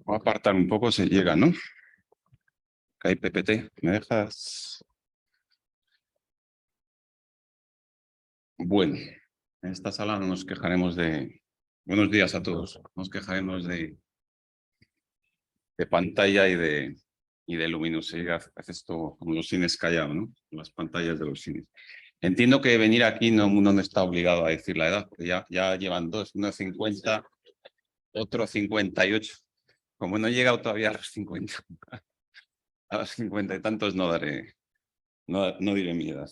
Voy a apartar un poco, se llega, ¿no? Que hay PPT. ¿Me dejas? Bueno, en esta sala no nos quejaremos de... Buenos días a todos. Nos quejaremos de pantalla y de luminosidad. Hace esto como los cines callados, ¿no? Las pantallas de los cines. Entiendo que venir aquí uno no está obligado a decir la edad, porque ya llevan dos, uno 50, otro 58. Como no he llegado todavía a los 50, a los 50 y tantos no diré mi edad.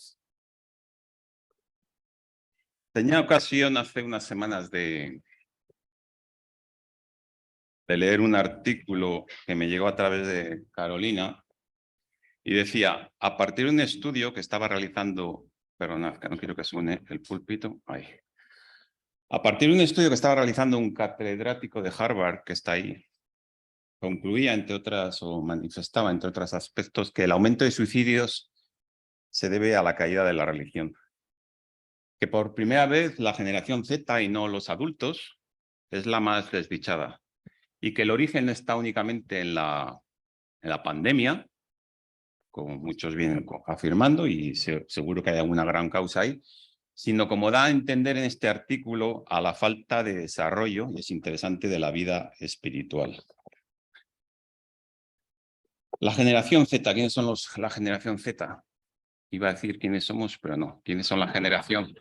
Tenía ocasión hace unas semanas de leer un artículo que me llegó a través de Carolina y decía, a partir de un estudio que estaba realizando, perdonad, que no quiero que suene el púlpito, ahí. A partir de un estudio que estaba realizando un catedrático de Harvard, que está ahí, concluía, entre otras, o manifestaba, entre otros aspectos, que el aumento de suicidios se debe a la caída de la religión. Que por primera vez la generación Z y no los adultos es la más desdichada. Y que el origen no está únicamente en la pandemia, como muchos vienen afirmando, y seguro que hay alguna gran causa ahí, sino como da a entender en este artículo a la falta de desarrollo, y es interesante, de la vida espiritual. La generación Z, ¿quiénes son la generación Z? Iba a decir quiénes somos, pero no. ¿Quiénes son la generación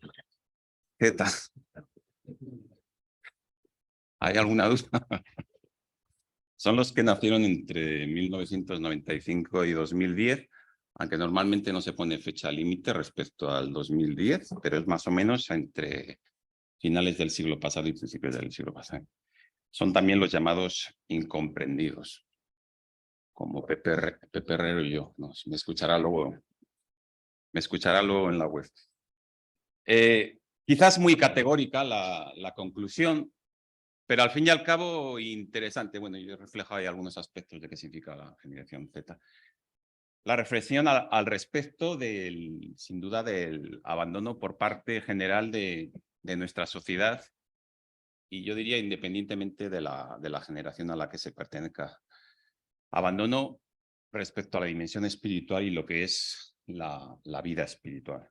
Z? ¿Hay alguna duda? Son los que nacieron entre 1995 y 2010, aunque normalmente no se pone fecha límite respecto al 2010, pero es más o menos entre finales del siglo pasado y principios del siglo pasado. Son también los llamados incomprendidos, como Pepe Herrero y yo. No, me escuchará luego en la web. Quizás muy categórica la conclusión, pero al fin y al cabo interesante. Bueno, yo he reflejado ahí algunos aspectos de qué significa la generación Z. La reflexión al respecto sin duda, del abandono por parte general de nuestra sociedad, y yo diría independientemente de la generación a la que se pertenezca. Abandono respecto a la dimensión espiritual y lo que es la vida espiritual.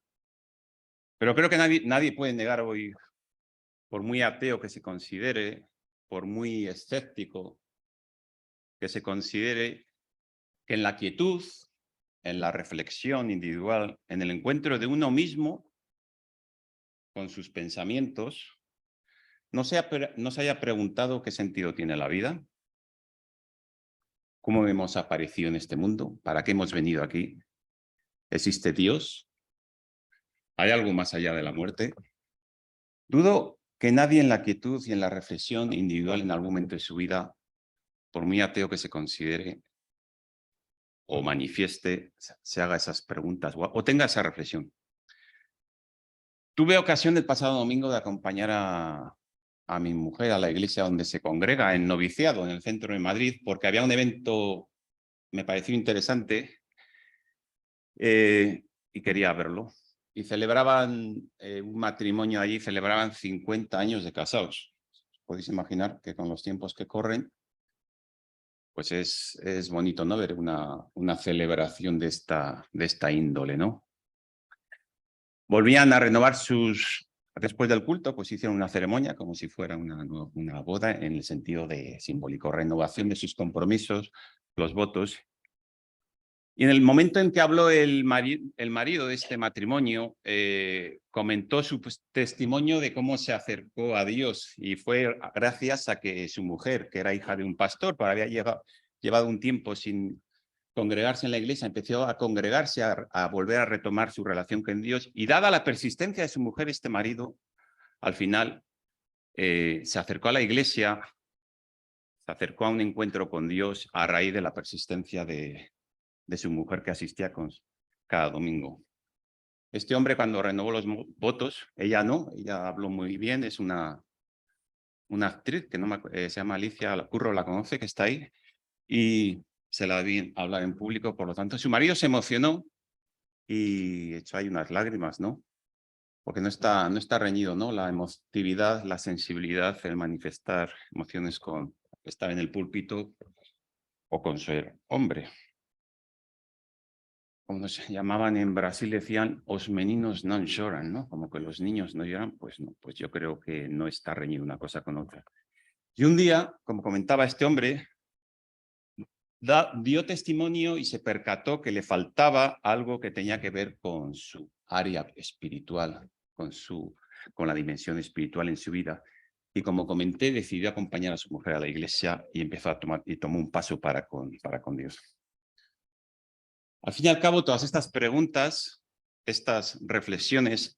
Pero creo que nadie puede negar hoy, por muy ateo que se considere, por muy escéptico que se considere, que en la quietud, en la reflexión individual, en el encuentro de uno mismo con sus pensamientos, no se haya preguntado qué sentido tiene la vida, cómo hemos aparecido en este mundo, para qué hemos venido aquí, ¿existe Dios? ¿Hay algo más allá de la muerte? Dudo que nadie en la quietud y en la reflexión individual en algún momento de su vida, por muy ateo que se considere o manifieste, se haga esas preguntas o tenga esa reflexión. Tuve ocasión el pasado domingo de acompañar a mi mujer a la iglesia donde se congrega, en noviciado, en el centro de Madrid, porque había un evento, me pareció interesante, y quería verlo. Y celebraban un matrimonio allí, celebraban 50 años de casados. Podéis imaginar que con los tiempos que corren, pues es bonito, ¿no?, ver una celebración de esta índole, ¿no? Volvían a renovar después del culto, pues hicieron una ceremonia como si fuera una boda, en el sentido de simbólico, renovación de sus compromisos, los votos. Y en el momento en que habló el marido de este matrimonio, comentó su testimonio de cómo se acercó a Dios, y fue gracias a que su mujer, que era hija de un pastor, pero había llevado un tiempo sin congregarse en la iglesia, empezó a congregarse, a volver a retomar su relación con Dios, y dada la persistencia de su mujer, este marido, al final, se acercó a la iglesia, se acercó a un encuentro con Dios a raíz de la persistencia de su mujer, que asistía cada domingo. Este hombre, cuando renovó los votos, ella no, ella habló muy bien, es una actriz que se llama Alicia Curro, la conoce, que está ahí, y se la vi hablar en público. Por lo tanto, su marido se emocionó y echó ahí unas lágrimas, ¿no? porque no está reñido, ¿no? La emotividad, la sensibilidad, el manifestar emociones con estar en el púlpito o con ser hombre. Como nos llamaban en Brasil, decían, os meninos non lloran, ¿no? Como que los niños no lloran, pues no, pues yo creo que no está reñido una cosa con otra. Y un día, como comentaba este hombre, dio testimonio y se percató que le faltaba algo que tenía que ver con su área espiritual, con la dimensión espiritual en su vida. Y como comenté, decidió acompañar a su mujer a la iglesia y empezó a tomó un paso para con Dios. Al fin y al cabo, todas estas preguntas, estas reflexiones,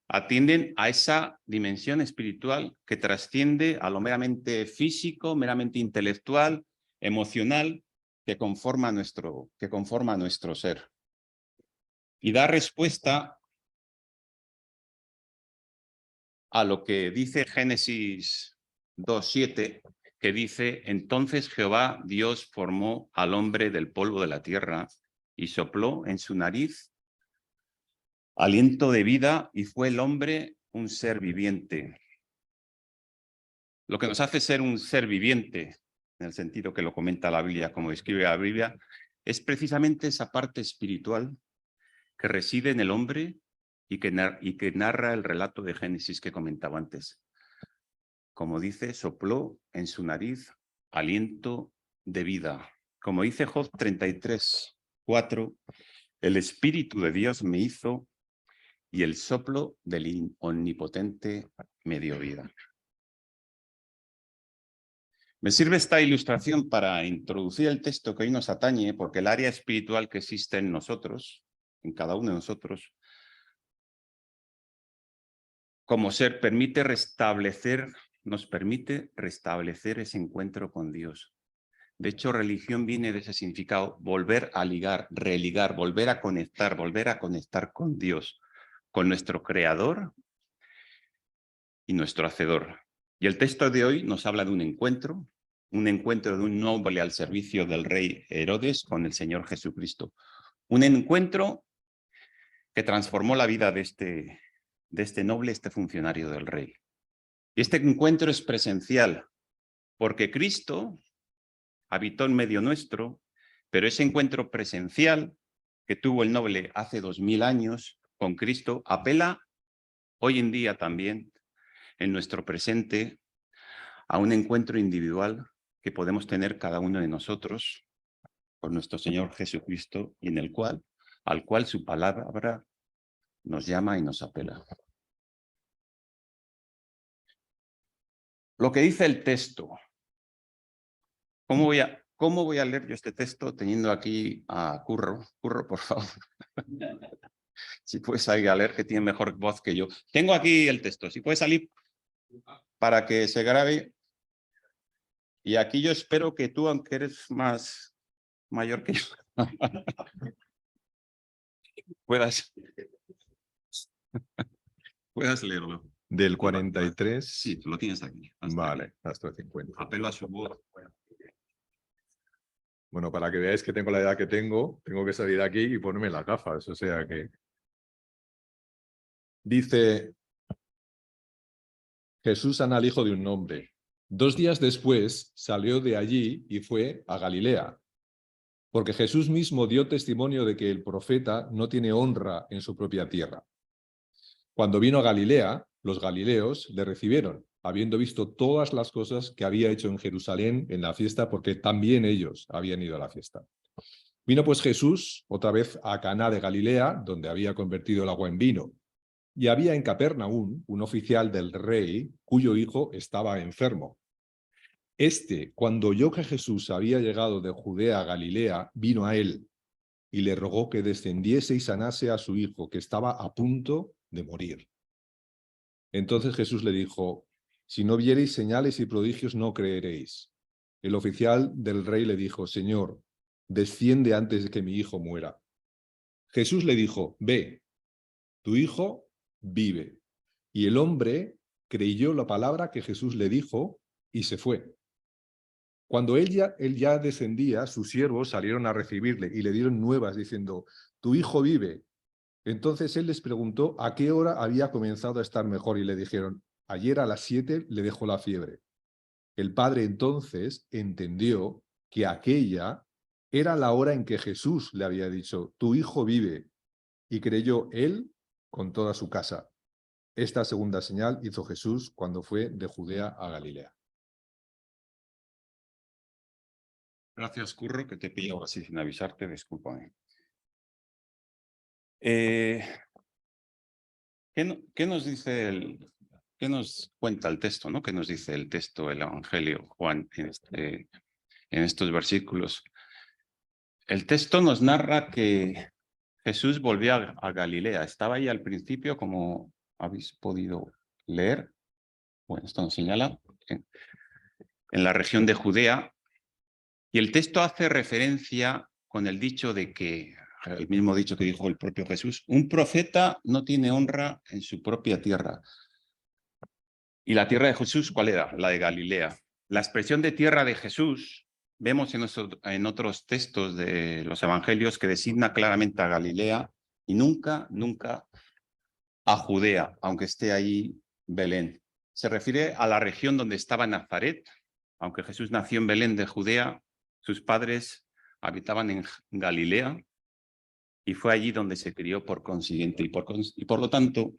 atienden a esa dimensión espiritual que trasciende a lo meramente físico, meramente intelectual, emocional, que conforma nuestro ser. Y da respuesta a lo que dice Génesis 2:7, que dice, entonces Jehová Dios formó al hombre del polvo de la tierra y sopló en su nariz aliento de vida y fue el hombre un ser viviente. Lo que nos hace ser un ser viviente, en el sentido que lo comenta la Biblia, como describe la Biblia, es precisamente esa parte espiritual que reside en el hombre y que narra el relato de Génesis que comentaba antes. Como dice, sopló en su nariz aliento de vida. Como dice Job 33:4, el Espíritu de Dios me hizo y el soplo del Omnipotente me dio vida. Me sirve esta ilustración para introducir el texto que hoy nos atañe, porque el área espiritual que existe en nosotros, en cada uno de nosotros, como ser, nos permite restablecer ese encuentro con Dios. De hecho, religión viene de ese significado, volver a ligar, religar, volver a conectar con Dios, con nuestro Creador y nuestro Hacedor. Y el texto de hoy nos habla de un encuentro de un noble al servicio del rey Herodes con el Señor Jesucristo. Un encuentro que transformó la vida de este noble, este funcionario del rey. Y este encuentro es presencial, porque Cristo habitó en medio nuestro, pero ese encuentro presencial que tuvo el noble hace 2000 años con Cristo apela hoy en día también, en nuestro presente, a un encuentro individual que podemos tener cada uno de nosotros con nuestro Señor Jesucristo y al cual su palabra nos llama y nos apela. Lo que dice el texto. ¿Cómo voy a leer yo este texto teniendo aquí a Curro? Curro, por favor. Si puedes salir a leer, que tiene mejor voz que yo. Tengo aquí el texto. Si puedes salir para que se grabe. Y aquí yo espero que tú, aunque eres más mayor que yo, puedas leerlo. Del 43. Sí, lo tienes aquí. Vale, aquí. hasta el 50. Apelo a su voz. Bueno, para que veáis que tengo la edad que tengo que salir de aquí y ponerme las gafas. O sea que... Dice, Jesús sana al hijo de un hombre. 2 días después salió de allí y fue a Galilea, porque Jesús mismo dio testimonio de que el profeta no tiene honra en su propia tierra. Cuando vino a Galilea, los galileos le recibieron, habiendo visto todas las cosas que había hecho en Jerusalén en la fiesta, porque también ellos habían ido a la fiesta. Vino pues Jesús otra vez a Caná de Galilea, donde había convertido el agua en vino. Y había en Capernaum un oficial del rey cuyo hijo estaba enfermo. Cuando oyó que Jesús había llegado de Judea a Galilea, vino a él y le rogó que descendiese y sanase a su hijo, que estaba a punto de morir. Entonces Jesús le dijo, si no viereis señales y prodigios, no creeréis. El oficial del rey le dijo, Señor, desciende antes de que mi hijo muera. Jesús le dijo, ve, tu hijo vive. Y el hombre creyó la palabra que Jesús le dijo y se fue. Cuando él ya descendía, sus siervos salieron a recibirle y le dieron nuevas diciendo, tu hijo vive. Entonces él les preguntó a qué hora había comenzado a estar mejor y le dijeron, ayer a las 7 le dejó la fiebre. El padre entonces entendió que aquella era la hora en que Jesús le había dicho, tu hijo vive, y creyó él con toda su casa. Esta segunda señal hizo Jesús cuando fue de Judea a Galilea. Gracias, Curro, que te pillo así sin avisarte, discúlpame. ¿Qué nos dice qué nos cuenta el texto, ¿no? ¿Qué nos dice el texto, el Evangelio, Juan, en estos versículos? El texto nos narra que Jesús volvió a Galilea. Estaba ahí al principio, como habéis podido leer. Bueno, esto nos señala en la región de Judea. Y el texto hace referencia con el dicho de que, el mismo dicho que dijo el propio Jesús, un profeta no tiene honra en su propia tierra. ¿Y la tierra de Jesús cuál era? La de Galilea. La expresión de tierra de Jesús vemos en otros textos de los evangelios que designa claramente a Galilea y nunca a Judea, aunque esté ahí Belén. Se refiere a la región donde estaba Nazaret. Aunque Jesús nació en Belén de Judea, sus padres habitaban en Galilea y fue allí donde se crió por consiguiente. Y por lo tanto,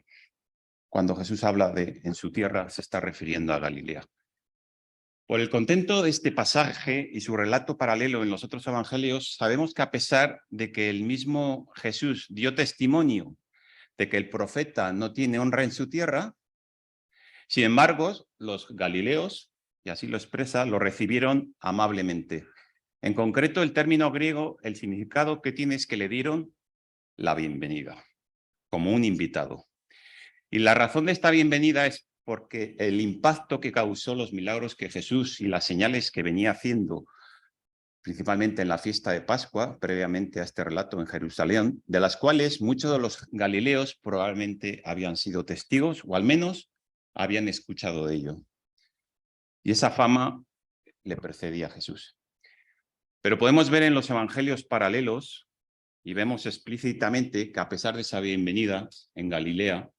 cuando Jesús habla de en su tierra, se está refiriendo a Galilea. Por el contexto de este pasaje y su relato paralelo en los otros evangelios, sabemos que a pesar de que el mismo Jesús dio testimonio de que el profeta no tiene honra en su tierra, sin embargo, los galileos, y así lo expresa, lo recibieron amablemente. En concreto, el término griego, el significado que tiene es que le dieron la bienvenida, como un invitado. Y la razón de esta bienvenida es porque el impacto que causó los milagros que Jesús y las señales que venía haciendo, principalmente en la fiesta de Pascua, previamente a este relato en Jerusalén, de las cuales muchos de los galileos probablemente habían sido testigos, o al menos habían escuchado de ello. Y esa fama le precedía a Jesús. Pero podemos ver en los evangelios paralelos y vemos explícitamente que a pesar de esa bienvenida en Galilea,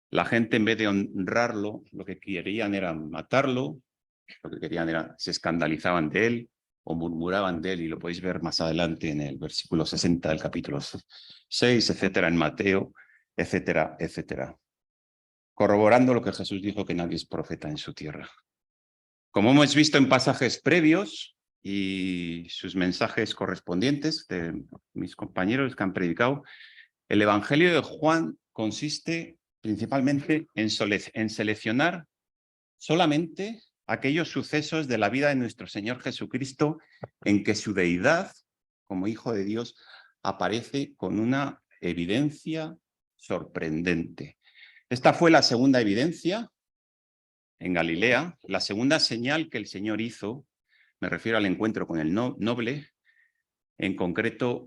la gente en vez de honrarlo, lo que querían era matarlo, lo que querían era, se escandalizaban de él o murmuraban de él, y lo podéis ver más adelante en el versículo 60 del capítulo 6, etcétera, en Mateo, etcétera, etcétera. Corroborando lo que Jesús dijo, que nadie es profeta en su tierra. Como hemos visto en pasajes previos y sus mensajes correspondientes de mis compañeros que han predicado, el Evangelio de Juan consiste principalmente en seleccionar solamente aquellos sucesos de la vida de nuestro Señor Jesucristo en que su deidad, como Hijo de Dios, aparece con una evidencia sorprendente. Esta fue la segunda evidencia en Galilea, la segunda señal que el Señor hizo, me refiero al encuentro con el noble, en concreto,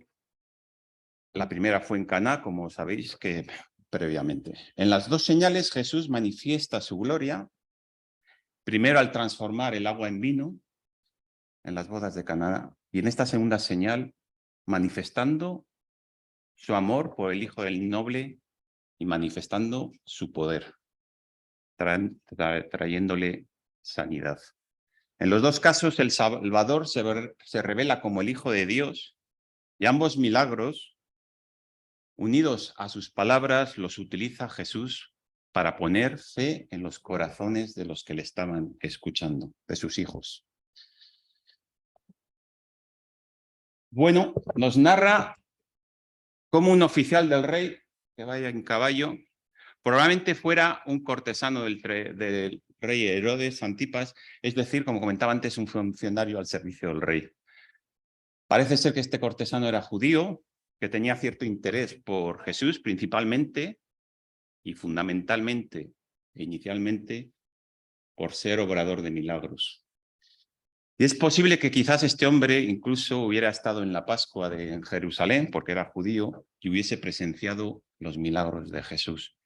la primera fue en Caná, como sabéis que previamente. En las dos señales Jesús manifiesta su gloria, primero al transformar el agua en vino en las bodas de Caná, y en esta segunda señal manifestando su amor por el Hijo del Noble y manifestando su poder, trayéndole sanidad. En los dos casos, el Salvador se revela como el Hijo de Dios, y ambos milagros, unidos a sus palabras, los utiliza Jesús para poner fe en los corazones de los que le estaban escuchando, de sus hijos. Bueno, nos narra cómo un oficial del rey, que vaya en caballo, probablemente fuera un cortesano del rey Herodes Antipas, es decir, como comentaba antes, un funcionario al servicio del rey. Parece ser que este cortesano era judío, que tenía cierto interés por Jesús, principalmente y fundamentalmente, inicialmente, por ser obrador de milagros. Y es posible que quizás este hombre incluso hubiera estado en la Pascua de Jerusalén, porque era judío, y hubiese presenciado los milagros de Jesús.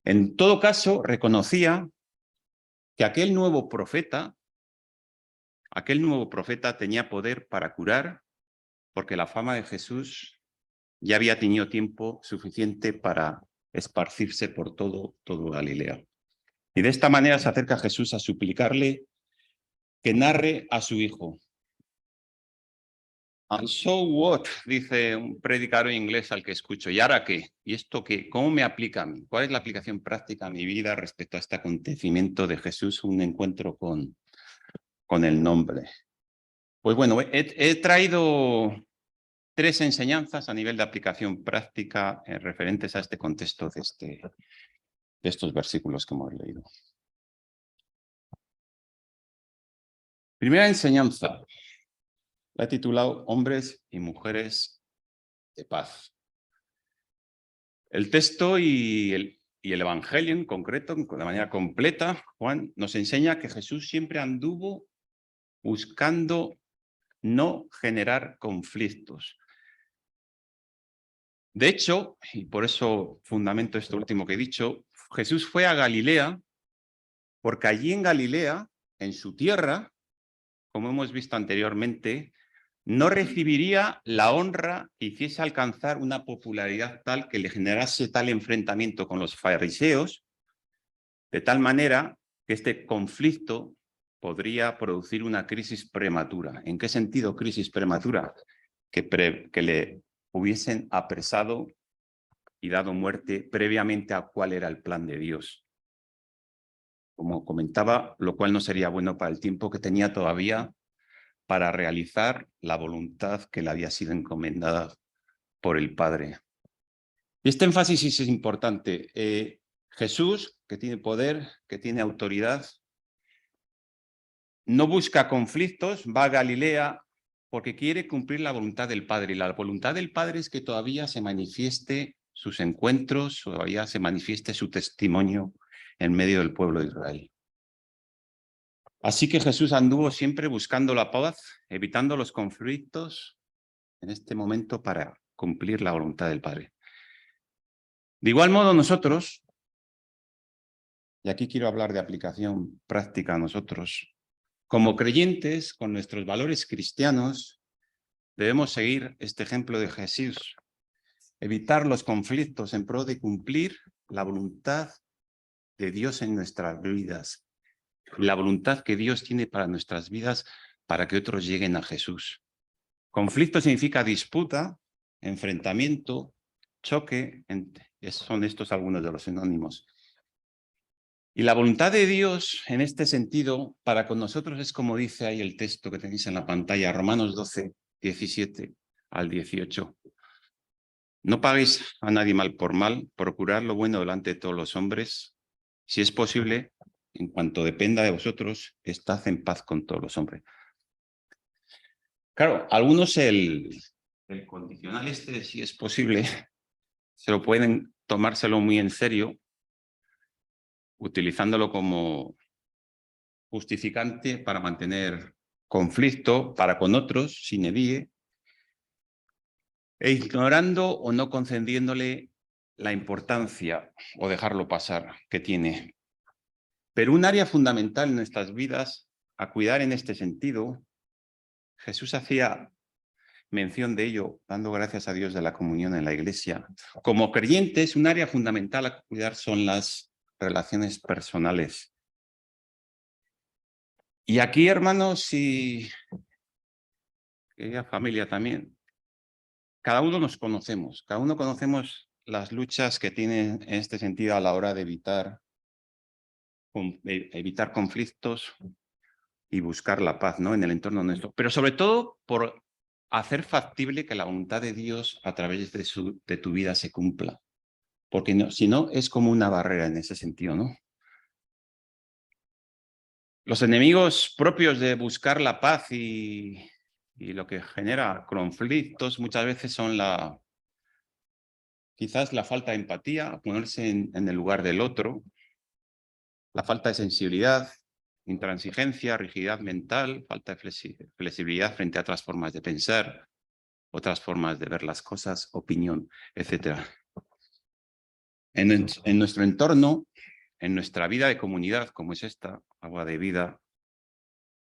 En todo caso, reconocía que aquel nuevo profeta tenía poder para curar, porque la fama de Jesús ya había tenido tiempo suficiente para esparcirse por todo Galilea. Y de esta manera se acerca Jesús a suplicarle que narre a su hijo. And so what, dice un predicador inglés al que escucho. ¿Y ahora qué? ¿Y esto qué? ¿Cómo me aplica a mí? ¿Cuál es la aplicación práctica a mi vida respecto a este acontecimiento de Jesús, un encuentro con el nombre? Pues bueno, he traído 3 enseñanzas a nivel de aplicación práctica referentes a este contexto de estos versículos que hemos leído. Primera enseñanza. La he titulado Hombres y Mujeres de Paz. El texto y el Evangelio en concreto, de manera completa, Juan, nos enseña que Jesús siempre anduvo buscando no generar conflictos. De hecho, y por eso fundamento esto último que he dicho, Jesús fue a Galilea porque allí en Galilea, en su tierra, como hemos visto anteriormente, no recibiría la honra que hiciese alcanzar una popularidad tal que le generase tal enfrentamiento con los fariseos, de tal manera que este conflicto podría producir una crisis prematura. ¿En qué sentido crisis prematura? Que le hubiesen apresado y dado muerte previamente a cuál era el plan de Dios. Como comentaba, lo cual no sería bueno para el tiempo que tenía todavía para realizar la voluntad que le había sido encomendada por el Padre. Y este énfasis es importante. Jesús, que tiene poder, que tiene autoridad, no busca conflictos, va a Galilea porque quiere cumplir la voluntad del Padre. Y la voluntad del Padre es que todavía se manifieste sus encuentros, todavía se manifieste su testimonio en medio del pueblo de Israel. Así que Jesús anduvo siempre buscando la paz, evitando los conflictos en este momento para cumplir la voluntad del Padre. De igual modo nosotros, y aquí quiero hablar de aplicación práctica a nosotros, como creyentes, con nuestros valores cristianos, debemos seguir este ejemplo de Jesús, evitar los conflictos en pro de cumplir la voluntad de Dios en nuestras vidas, la voluntad que Dios tiene para nuestras vidas para que otros lleguen a Jesús. Conflicto significa disputa, enfrentamiento, choque, son estos algunos de los sinónimos. Y la voluntad de Dios en este sentido para con nosotros es como dice ahí el texto que tenéis en la pantalla, Romanos 12, 17 al 18. No paguéis a nadie mal por mal, procurad lo bueno delante de todos los hombres. Si es posible, en cuanto dependa de vosotros, estad en paz con todos los hombres. Claro, algunos el condicional este, si es posible, se lo pueden tomárselo muy en serio, utilizándolo como justificante para mantener conflicto para con otros, sin edie, e ignorando o no concediéndole la importancia o dejarlo pasar que tiene. Pero un área fundamental en nuestras vidas a cuidar en este sentido, Jesús hacía mención de ello, dando gracias a Dios de la comunión en la iglesia. Como creyentes, un área fundamental a cuidar son las relaciones personales. Y aquí, hermanos, y querida familia también, cada uno nos conocemos, cada uno conocemos las luchas que tienen en este sentido a la hora de evitar conflictos y buscar la paz, ¿no?, en el entorno nuestro. Pero sobre todo por hacer factible que la voluntad de Dios a través de tu vida se cumpla. Porque no, si no, es como una barrera en ese sentido, ¿no? Los enemigos propios de buscar la paz y lo que genera conflictos muchas veces son quizás la falta de empatía, ponerse en el lugar del otro, la falta de sensibilidad, intransigencia, rigidez mental, falta de flexibilidad frente a otras formas de pensar, otras formas de ver las cosas, opinión, etc. En nuestro entorno, en nuestra vida de comunidad, como es esta, Agua de Vida,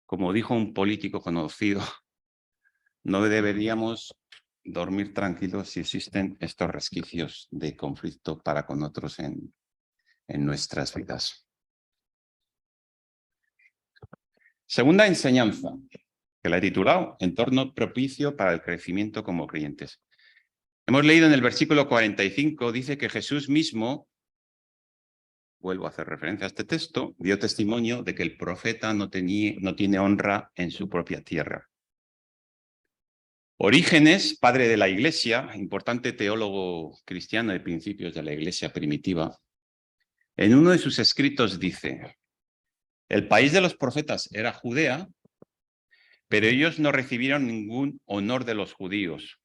como dijo un político conocido, no deberíamos dormir tranquilos si existen estos resquicios de conflicto para con otros en nuestras vidas. Segunda enseñanza, que la he titulado Entorno propicio para el crecimiento como creyentes. Hemos leído en el versículo 45, dice que Jesús mismo, vuelvo a hacer referencia a este texto, dio testimonio de que el profeta no tiene honra en su propia tierra. Orígenes, padre de la Iglesia, importante teólogo cristiano de principios de la Iglesia primitiva, en uno de sus escritos dice: el país de los profetas era Judea, pero ellos no recibieron ningún honor de los judíos.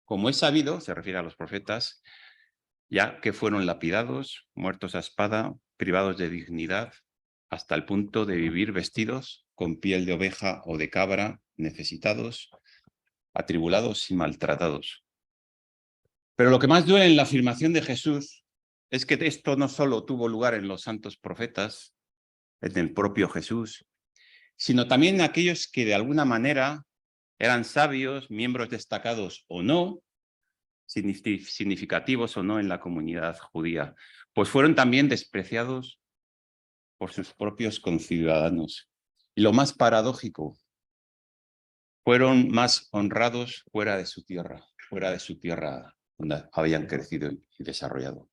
Como es sabido, se refiere a los profetas, ya que fueron lapidados, muertos a espada, privados de dignidad, hasta el punto de vivir vestidos con piel de oveja o de cabra, necesitados, atribulados y maltratados. Pero lo que más duele en la afirmación de Jesús es que esto no solo tuvo lugar en los santos profetas, en el propio Jesús, sino también en aquellos que de alguna manera eran sabios, miembros destacados o no, significativos o no en la comunidad judía, pues fueron también despreciados por sus propios conciudadanos. Y lo más paradójico, fueron más honrados fuera de su tierra donde habían crecido y desarrollado.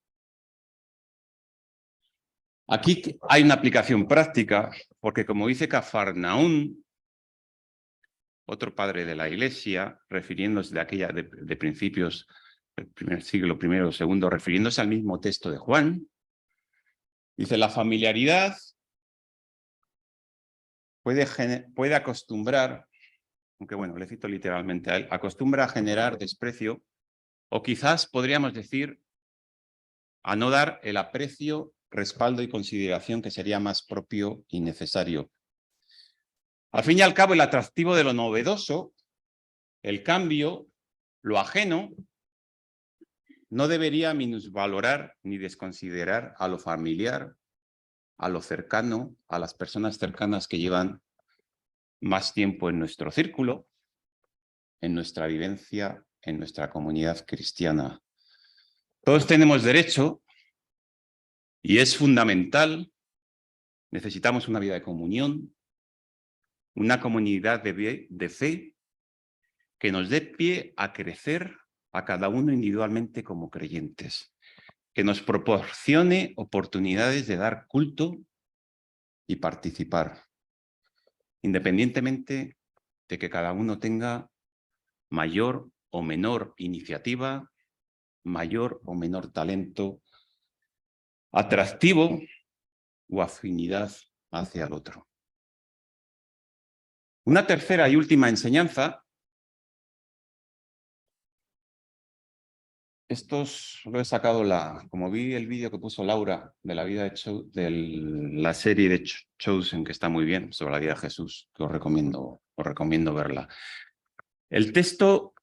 Aquí hay una aplicación práctica, porque como dice Cafarnaún, otro padre de la Iglesia, refiriéndose de aquella de principios del primer siglo, primero o segundo, refiriéndose al mismo texto de Juan, dice: la familiaridad puede acostumbrar, aunque bueno, le cito literalmente a él, acostumbra a generar desprecio, o quizás podríamos decir a no dar el aprecio, respaldo y consideración que sería más propio y necesario. Al fin y al cabo, el atractivo de lo novedoso, el cambio, lo ajeno, no debería minusvalorar ni desconsiderar a lo familiar, a lo cercano, a las personas cercanas que llevan más tiempo en nuestro círculo, en nuestra vivencia, en nuestra comunidad cristiana. Todos tenemos derecho, y es fundamental, necesitamos una vida de comunión, una comunidad de fe que nos dé pie a crecer a cada uno individualmente como creyentes, que nos proporcione oportunidades de dar culto y participar, independientemente de que cada uno tenga mayor o menor iniciativa, mayor o menor talento, atractivo o afinidad hacia el otro. Una tercera y última enseñanza. Estos lo he sacado, como vi el vídeo que puso Laura de la vida de la serie de Chosen, que está muy bien, sobre la vida de Jesús, que os recomiendo verla. El texto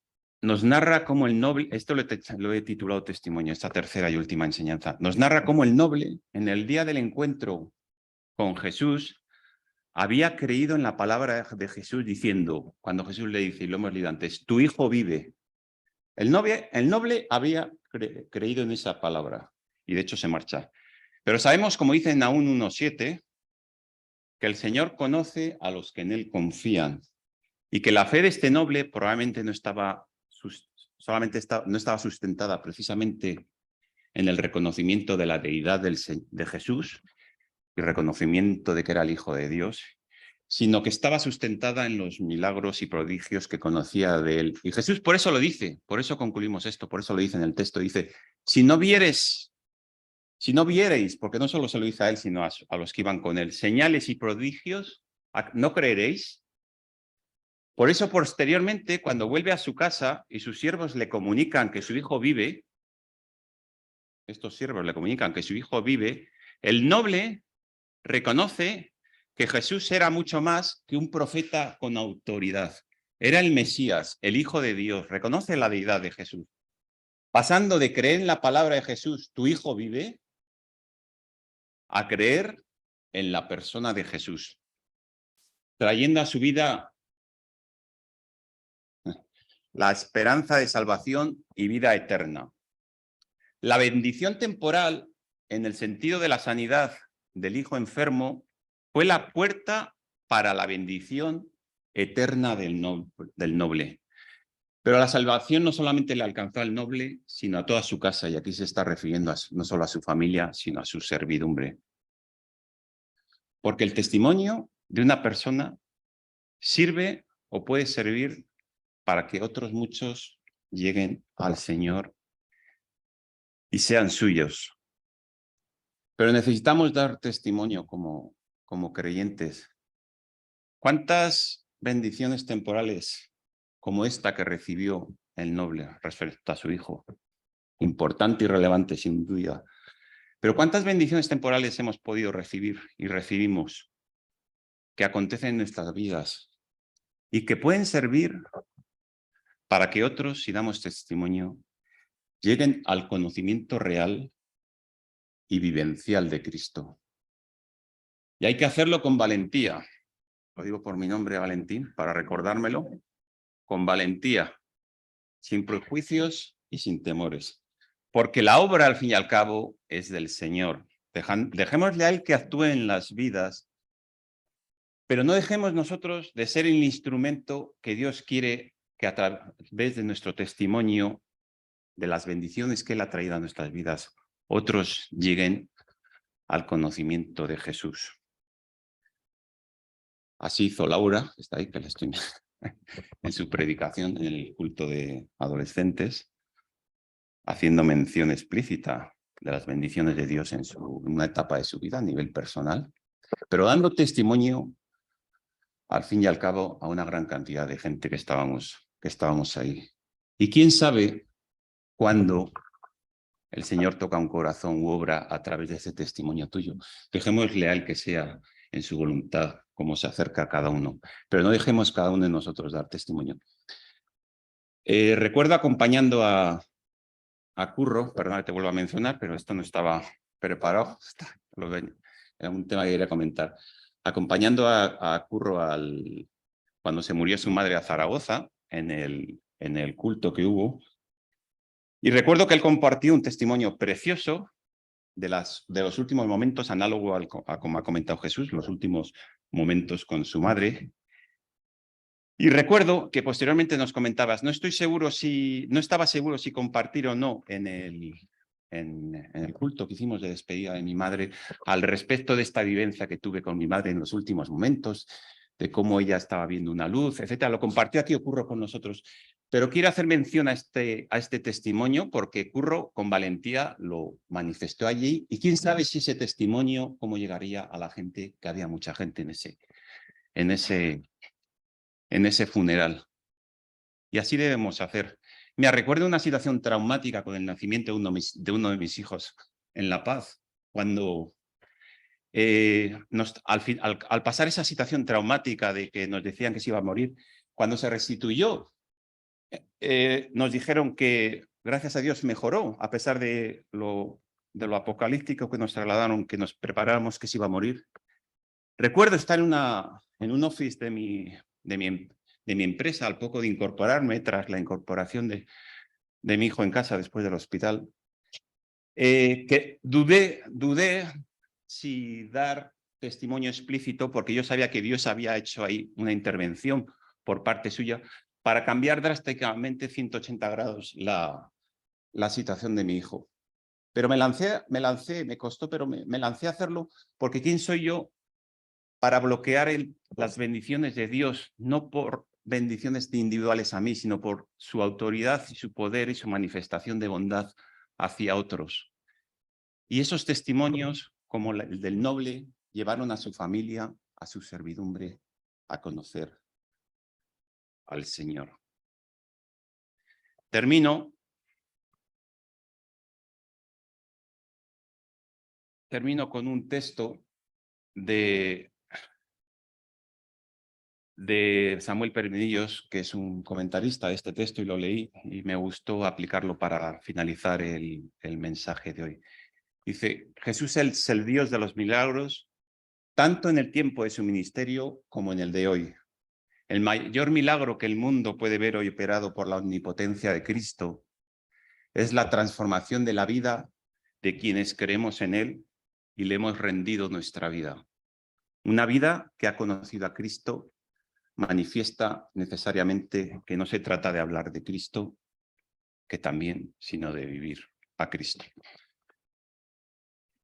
nos narra cómo el noble, esto lo he titulado Testimonio, esta tercera y última enseñanza, nos narra cómo el noble, en el día del encuentro con Jesús, había creído en la palabra de Jesús diciendo, cuando Jesús le dice, y lo hemos leído antes, tu hijo vive. El noble había creído en esa palabra y de hecho se marcha. Pero sabemos, como dice Nahum 1:7, que el Señor conoce a los que en él confían y que la fe de este noble probablemente no estaba sustentada precisamente en el reconocimiento de la deidad de Jesús y reconocimiento de que era el Hijo de Dios, sino que estaba sustentada en los milagros y prodigios que conocía de él. Y Jesús por eso lo dice, por eso concluimos esto, por eso lo dice en el texto, dice, si no viereis, porque no solo se lo dice a él, sino a los que iban con él, señales y prodigios, ¿no creeréis? Por eso posteriormente, cuando vuelve a su casa y sus siervos le comunican que su hijo vive, estos siervos le comunican que su hijo vive, el noble reconoce que Jesús era mucho más que un profeta con autoridad. Era el Mesías, el Hijo de Dios. Reconoce la deidad de Jesús. Pasando de creer en la palabra de Jesús, tu hijo vive, a creer en la persona de Jesús. Trayendo a su vida la esperanza de salvación y vida eterna. La bendición temporal, en el sentido de la sanidad del hijo enfermo, fue la puerta para la bendición eterna del noble. Pero la salvación no solamente le alcanzó al noble, sino a toda su casa, y aquí se está refiriendo no solo a su familia, sino a su servidumbre. Porque el testimonio de una persona sirve o puede servir para que otros muchos lleguen al Señor y sean suyos. Pero necesitamos dar testimonio como creyentes. ¿Cuántas bendiciones temporales como esta que recibió el noble respecto a su hijo? Importante y relevante, sin duda. Pero ¿cuántas bendiciones temporales hemos podido recibir y recibimos que acontecen en nuestras vidas y que pueden servir para que otros, si damos testimonio, lleguen al conocimiento real y vivencial de Cristo? Y hay que hacerlo con valentía. Lo digo por mi nombre, Valentín, para recordármelo. Con valentía, sin prejuicios y sin temores. Porque la obra, al fin y al cabo, es del Señor. Dejémosle a Él que actúe en las vidas, pero no dejemos nosotros de ser el instrumento que Dios quiere que a través de nuestro testimonio, de las bendiciones que Él ha traído a nuestras vidas, otros lleguen al conocimiento de Jesús. Así hizo Laura, que está ahí, que la estoy en su predicación en el culto de adolescentes, haciendo mención explícita de las bendiciones de Dios en una etapa de su vida a nivel personal, pero dando testimonio, al fin y al cabo, a una gran cantidad de gente que estábamos ahí. Y quién sabe cuándo el Señor toca un corazón u obra a través de ese testimonio tuyo. Dejémosle a Él que sea en su voluntad, como se acerca a cada uno, pero no dejemos cada uno de nosotros dar testimonio. Recuerdo acompañando a Curro, perdón que te vuelvo a mencionar, pero esto no estaba preparado, era un tema que quería comentar. Acompañando a Curro cuando se murió su madre a Zaragoza, en el culto que hubo, y recuerdo que él compartió un testimonio precioso de los últimos momentos, análogo a como ha comentado Jesús, los últimos momentos con su madre. Y recuerdo que posteriormente nos comentabas, no estaba seguro si compartir o no en el culto que hicimos de despedida de mi madre al respecto de esta vivencia que tuve con mi madre en los últimos momentos, de cómo ella estaba viendo una luz, etcétera. Lo compartió aquí, Curro, con nosotros. Pero quiero hacer mención a este testimonio porque Curro con valentía lo manifestó allí y quién sabe si ese testimonio cómo llegaría a la gente, que había mucha gente en ese funeral. Y así debemos hacer. Me recuerdo una situación traumática con el nacimiento de uno de mis hijos en La Paz, cuando al pasar esa situación traumática de que nos decían que se iba a morir, cuando se restituyó, nos dijeron que, gracias a Dios, mejoró, a pesar de lo apocalíptico que nos trasladaron, que nos preparáramos que se iba a morir. Recuerdo estar en un office de mi empresa al poco de incorporarme, tras la incorporación de mi hijo en casa después del hospital, que dudé si dar testimonio explícito, porque yo sabía que Dios había hecho ahí una intervención por parte suya para cambiar drásticamente 180 grados la situación de mi hijo. Pero me costó, pero me lancé a hacerlo porque ¿quién soy yo para bloquear las bendiciones de Dios? No por bendiciones individuales a mí, sino por su autoridad y su poder y su manifestación de bondad hacia otros. Y esos testimonios, como el del noble, llevaron a su familia, a su servidumbre, a conocer al Señor. Termino con un texto de Samuel Permillos, que es un comentarista de este texto, y lo leí y me gustó aplicarlo para finalizar el mensaje de hoy. Dice, Jesús es el Dios de los milagros, tanto en el tiempo de su ministerio como en el de hoy. El mayor milagro que el mundo puede ver hoy operado por la omnipotencia de Cristo es la transformación de la vida de quienes creemos en Él y le hemos rendido nuestra vida. Una vida que ha conocido a Cristo manifiesta necesariamente que no se trata de hablar de Cristo, que también, sino de vivir a Cristo.